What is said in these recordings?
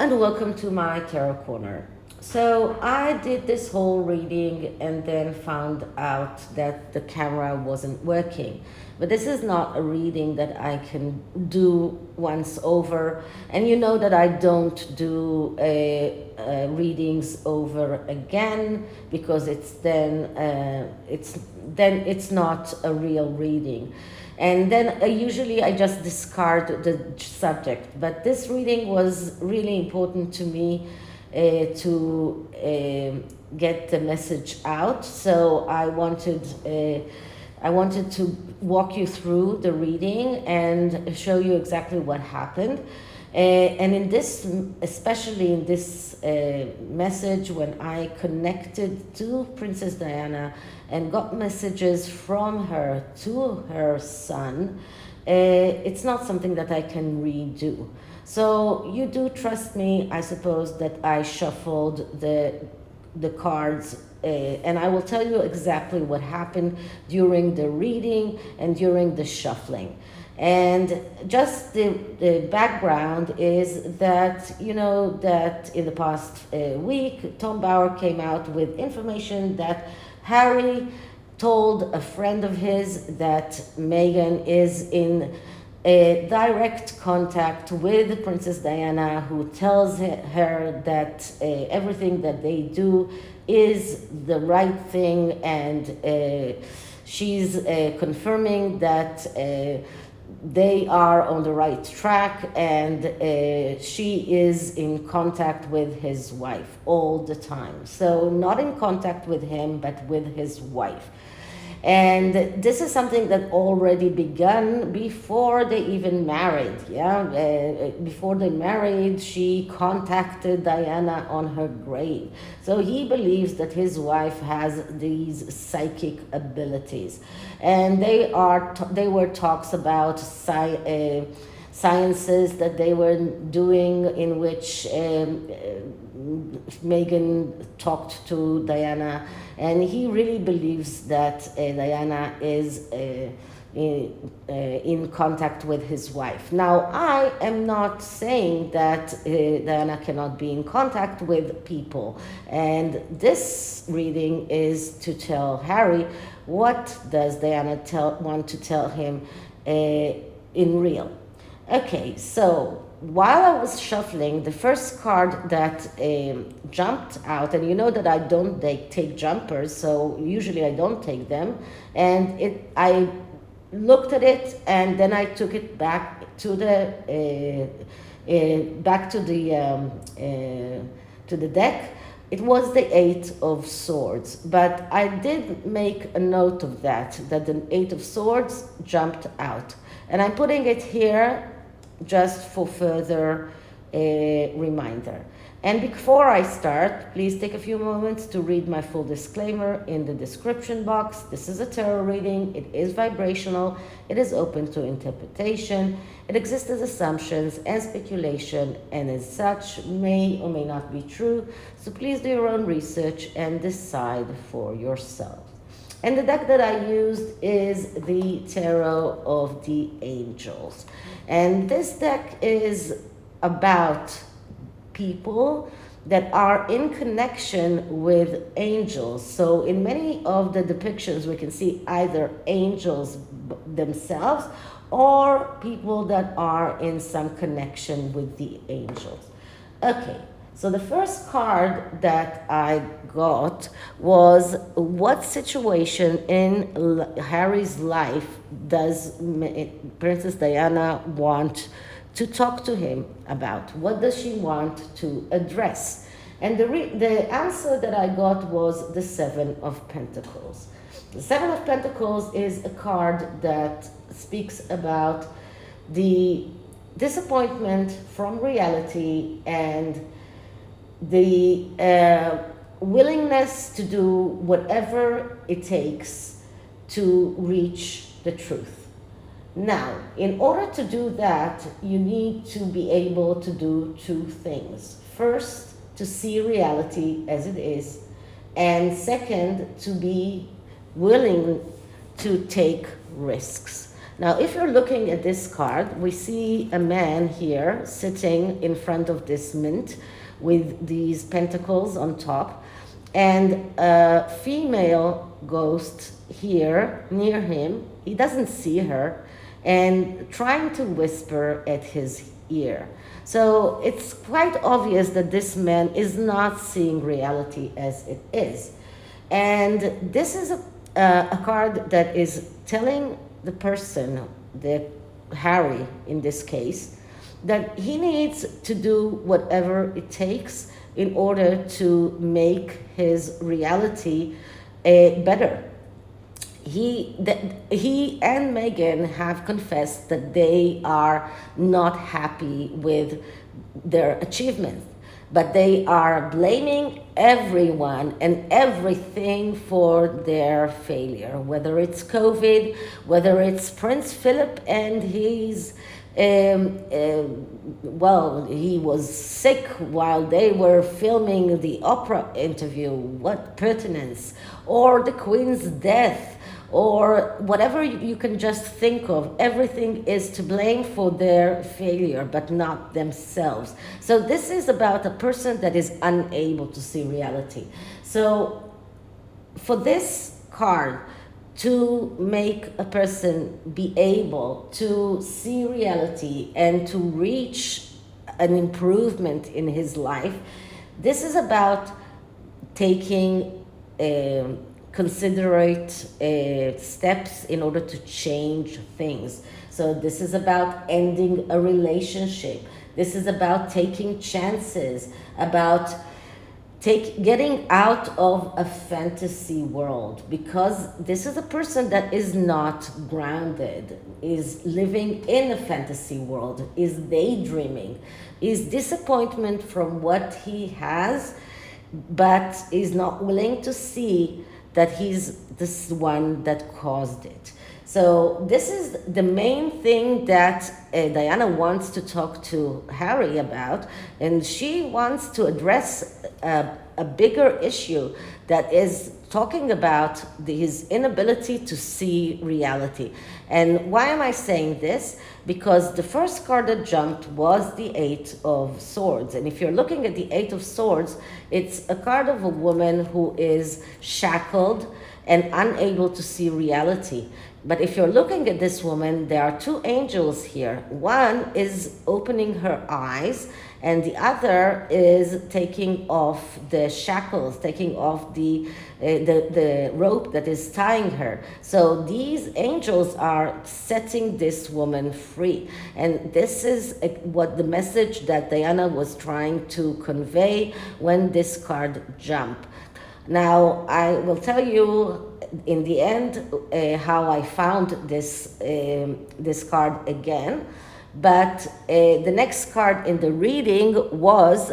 and welcome to my tarot corner. So I did this whole reading and then found out that the camera wasn't working. But this is not a reading that I can do once over. And you know that I don't do readings over again because it's not a real reading. And then usually I just discard the subject. But this reading was really important to me to get the message out. So I wanted to walk you through the reading and show you exactly what happened. And in this, especially in this message, when I connected to Princess Diana and got messages from her to her son, it's not something that I can redo. So you do trust me, I suppose, that I shuffled the cards, and I will tell you exactly what happened during the reading and during the shuffling. And just the background is that, you know, that in the past week, Tom Bauer came out with information that Harry told a friend of his that Meghan is in a direct contact with Princess Diana, who tells her that everything that they do is the right thing, and she's confirming that they are on the right track, and she is in contact with his wife all the time. So not in contact with him, but with his wife. And this is something that already began before they even married. Before they married, she contacted Diana on her grave. So he believes that his wife has these psychic abilities. And they were talks about sciences that they were doing, in which Meghan talked to Diana, and he really believes that Diana is in contact with his wife. Now, I am not saying that Diana cannot be in contact with people, and this reading is to tell Harry what does Diana want to tell him in real. Okay, so while I was shuffling, the first card that jumped out, and you know that I don't take jumpers, so usually I don't take them, and I looked at it, and then I took it back to the deck. It was the Eight of Swords, but I did make a note of that the Eight of Swords jumped out, and I'm putting it here just for further reminder. And before I start, please take a few moments to read my full disclaimer in the description box. This is a tarot reading. It is vibrational. It is open to interpretation. It exists as assumptions and speculation, and as such may or may not be true. So please do your own research and decide for yourself. And the deck that I used is the Tarot of the Angels. And this deck is about people that are in connection with angels. So in many of the depictions, we can see either angels themselves or people that are in some connection with the angels. Okay. So the first card that I got was, what situation in Harry's life does Princess Diana want to talk to him about? What does she want to address? And the answer that I got was the Seven of Pentacles. The Seven of Pentacles is a card that speaks about the disappointment from reality and the willingness to do whatever it takes to reach the truth. Now, in order to do that, you need to be able to do two things. First, to see reality as it is, and second, to be willing to take risks. Now, if you're looking at this card, we see a man here sitting in front of this mint with these pentacles on top, and a female ghost here near him. He doesn't see her, and trying to whisper at his ear. So it's quite obvious that this man is not seeing reality as it is. And this is a card that is telling the person, the Harry in this case, that he needs to do whatever it takes in order to make his reality better. He and Meghan have confessed that they are not happy with their achievements, but they are blaming everyone and everything for their failure, whether it's COVID, whether it's Prince Philip and his well, he was sick while they were filming the Oprah interview, what pertinence, or the Queen's death, or whatever you can just think of. Everything is to blame for their failure, but not themselves. So this is about a person that is unable to see reality. So for this card to make a person be able to see reality and to reach an improvement in his life, this is about taking considerate steps in order to change things. So this is about ending a relationship. This is about taking chances, about getting out of a fantasy world, because this is a person that is not grounded, is living in a fantasy world, is daydreaming, is disappointment from what he has, but is not willing to see that he's this one that caused it. So this is the main thing that Diana wants to talk to Harry about, and she wants to address a bigger issue that is talking about his inability to see reality. And why am I saying this? Because the first card that jumped was the Eight of Swords. And if you're looking at the Eight of Swords, it's a card of a woman who is shackled and unable to see reality. But if you're looking at this woman, there are two angels here. One is opening her eyes, and the other is taking off the shackles, taking off the rope that is tying her. So these angels are setting this woman free. And this is what the message that Diana was trying to convey when this card jumped. Now, I will tell you in the end how I found this card again. But the next card in the reading was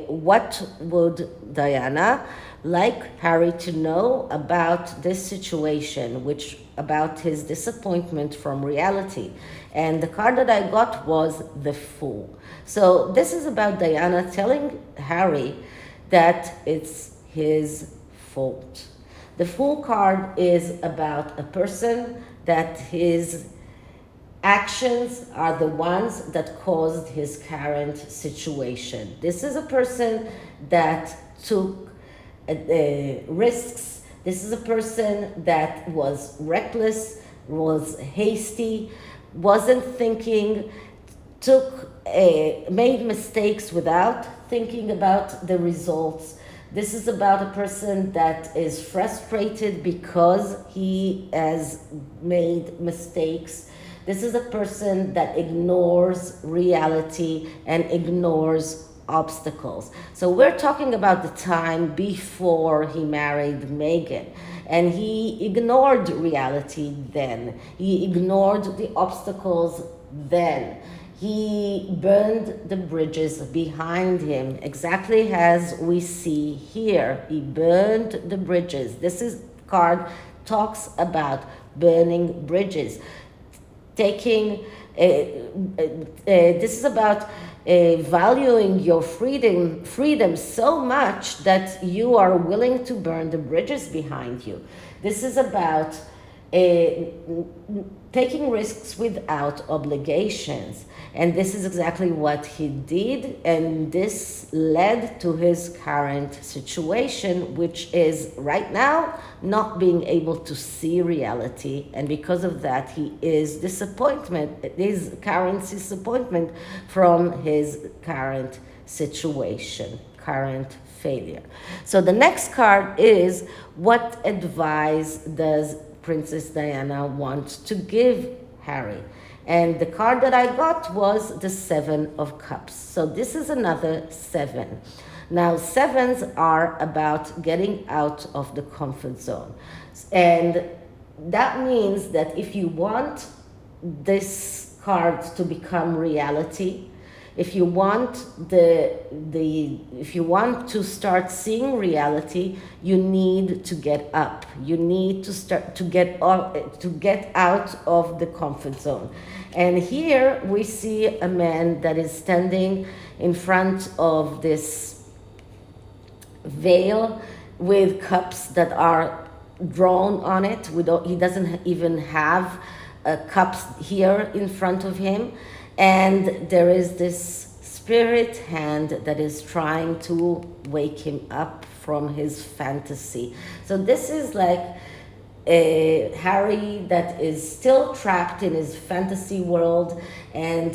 what would Diana like Harry to know about this situation, which about his disappointment from reality. And the card that I got was the Fool. So this is about Diana telling Harry that it's his fault. The Fool card is about a person that his actions are the ones that caused his current situation. This is a person that took risks. This is a person that was reckless, was hasty, wasn't thinking, made mistakes without thinking about the results. This is about a person that is frustrated because he has made mistakes. This is a person that ignores reality and ignores obstacles. So we're talking about the time before he married Meghan, and he ignored reality then. He ignored the obstacles then. He burned the bridges behind him, exactly as we see here. He burned the bridges. This card talks about burning bridges. This is about valuing your freedom so much that you are willing to burn the bridges behind you. This is about taking risks without obligations. And this is exactly what he did, and this led to his current situation, which is right now not being able to see reality, and because of that he is current disappointment from his current situation, current failure. So the next card is, what advice does Princess Diana want to give Harry? And the card that I got was the Seven of Cups. So this is another 7. Now, 7s are about getting out of the comfort zone. And that means that if you want this card to become reality, if you want if you want to start seeing reality, you need to get up. You need to start to get out of the comfort zone. And here we see a man that is standing in front of this veil with cups that are drawn on it. He doesn't even have cups here in front of him. And there is this spirit hand that is trying to wake him up from his fantasy. So this is like Harry that is still trapped in his fantasy world, and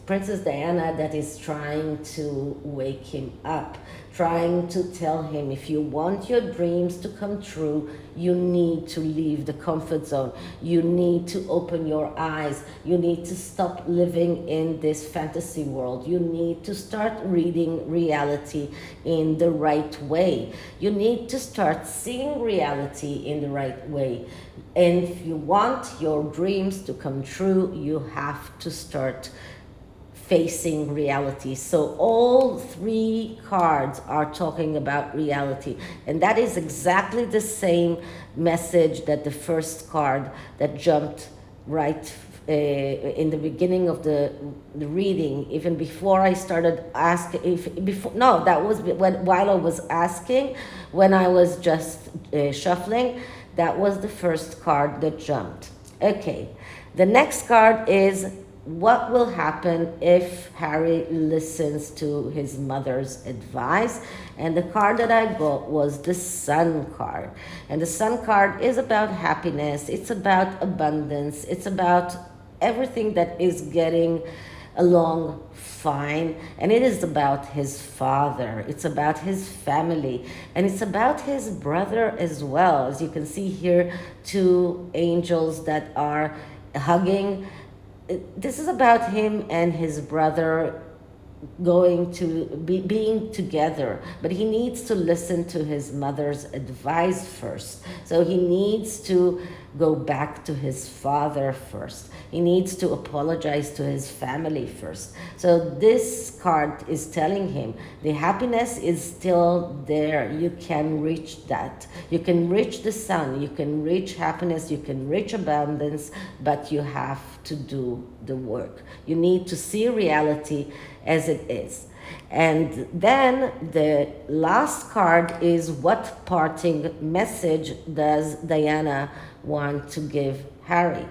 Princess Diana that is trying to wake him up, trying to tell him, if you want your dreams to come true, you need to leave the comfort zone. You need to open your eyes. You need to stop living in this fantasy world. You need to start reading reality in the right way. You need to start seeing reality in the right way. And if you want your dreams to come true, you have to start facing reality. So all 3 cards are talking about reality, and that is exactly the same message that the first card that jumped right in the beginning of the reading, even before I started asking, that was while I was asking, when I was just shuffling, that was the first card that jumped. Okay, the next card is, what will happen if Harry listens to his mother's advice? And the card that I got was the Sun card. And the Sun card is about happiness. It's about abundance. It's about everything that is getting along fine. And it is about his father. It's about his family. And it's about his brother as well. As you can see here, 2 angels that are hugging. This is about him and his brother going to being together, but he needs to listen to his mother's advice first. So he needs to go back to his father first. He needs to apologize to his family first. So this card is telling him the happiness is still there. You can reach that. You can reach the sun. You can reach happiness. You can reach abundance, but you have to do the work. You need to see reality as it is. And then the last card is, what parting message does Diana want to give Harry?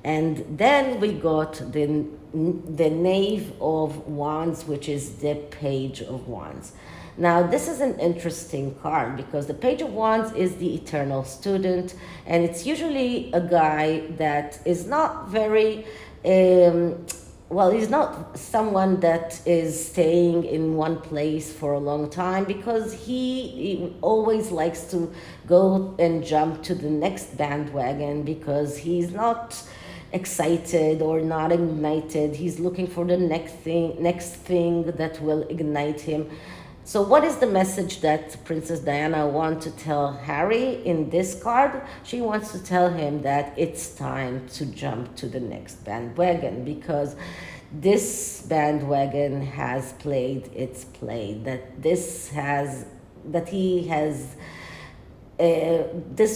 And then we got the Knave of Wands, which is the Page of Wands. Now, this is an interesting card because the Page of Wands is the eternal student, and it's usually a guy that is not very he's not someone that is staying in one place for a long time, because he always likes to go and jump to the next bandwagon because he's not excited or not ignited. He's looking for the next thing that will ignite him. So what is the message that Princess Diana wants to tell Harry in this card? She wants to tell him that it's time to jump to the next bandwagon, because this bandwagon has played its play, this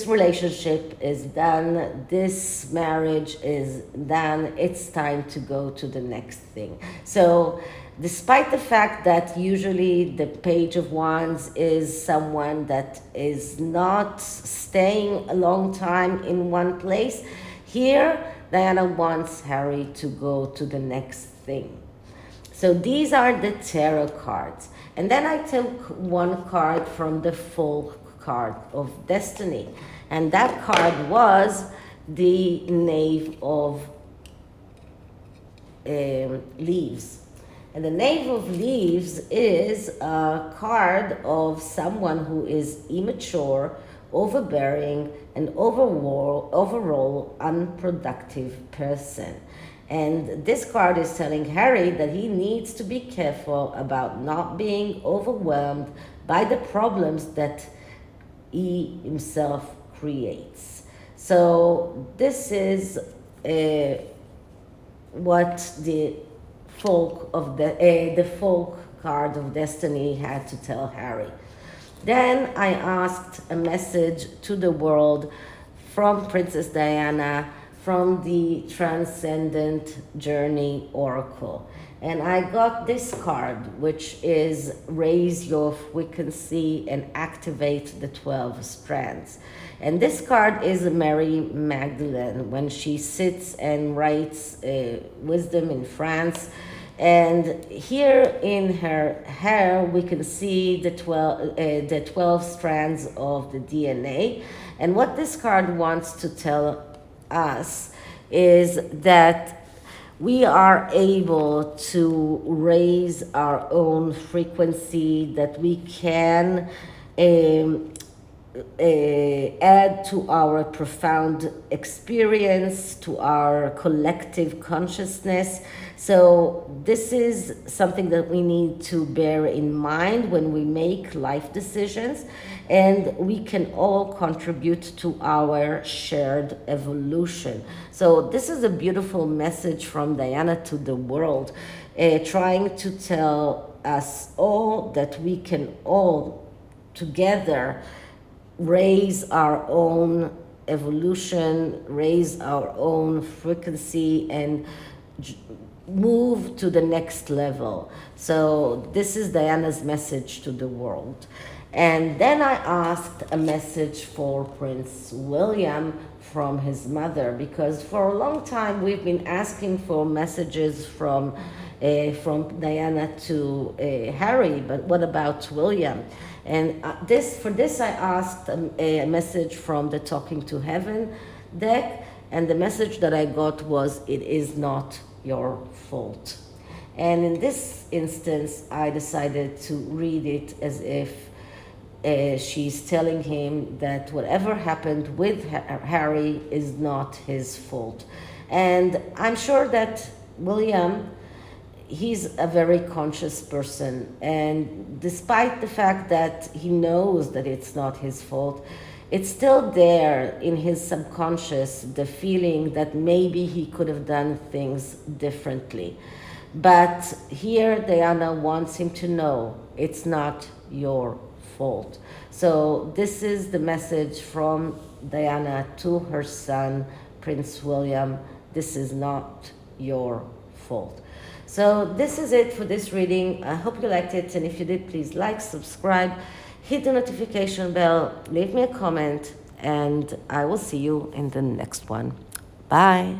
relationship is done, this marriage is done, it's time to go to the next thing. So despite the fact that usually the Page of Wands is someone that is not staying a long time in one place, here Diana wants Harry to go to the next thing. So these are the tarot cards. And then I took one card from the full card of destiny. And that card was the Knave of Leaves. And the Knave of Leaves is a card of someone who is immature, overbearing, and overall unproductive person. And this card is telling Harry that he needs to be careful about not being overwhelmed by the problems that he himself creates. So this is what the folk card of destiny had to tell Harry. Then I asked a message to the world from Princess Diana from the Transcendent Journey Oracle. And I got this card, which is raise your frequency and activate the 12 strands. And this card is Mary Magdalene when she sits and writes wisdom in France. And here in her hair, we can see the 12 strands of the DNA. And what this card wants to tell us is that we are able to raise our own frequency, that we can add to our profound experience, to our collective consciousness. So this is something that we need to bear in mind when we make life decisions, and we can all contribute to our shared evolution. So this is a beautiful message from Diana to the world, trying to tell us all that we can all together raise our own evolution, raise our own frequency, and move to the next level. So this is Diana's message to the world. And then I asked a message for Prince William from his mother, because for a long time we've been asking for messages from Diana to Harry, but what about William? And for this I asked a message from the Talking to Heaven deck, and the message that I got was, it is not your fault. And in this instance, I decided to read it as if she's telling him that whatever happened with Harry is not his fault. And I'm sure that William, he's a very conscious person, and despite the fact that he knows that it's not his fault, it's still there in his subconscious, the feeling that maybe he could have done things differently. But here Diana wants him to know it's not your fault. So this is the message from Diana to her son, Prince William. This is not your fault. So this is it for this reading. I hope you liked it, and if you did, please like, subscribe, hit the notification bell, leave me a comment, and I will see you in the next one. Bye.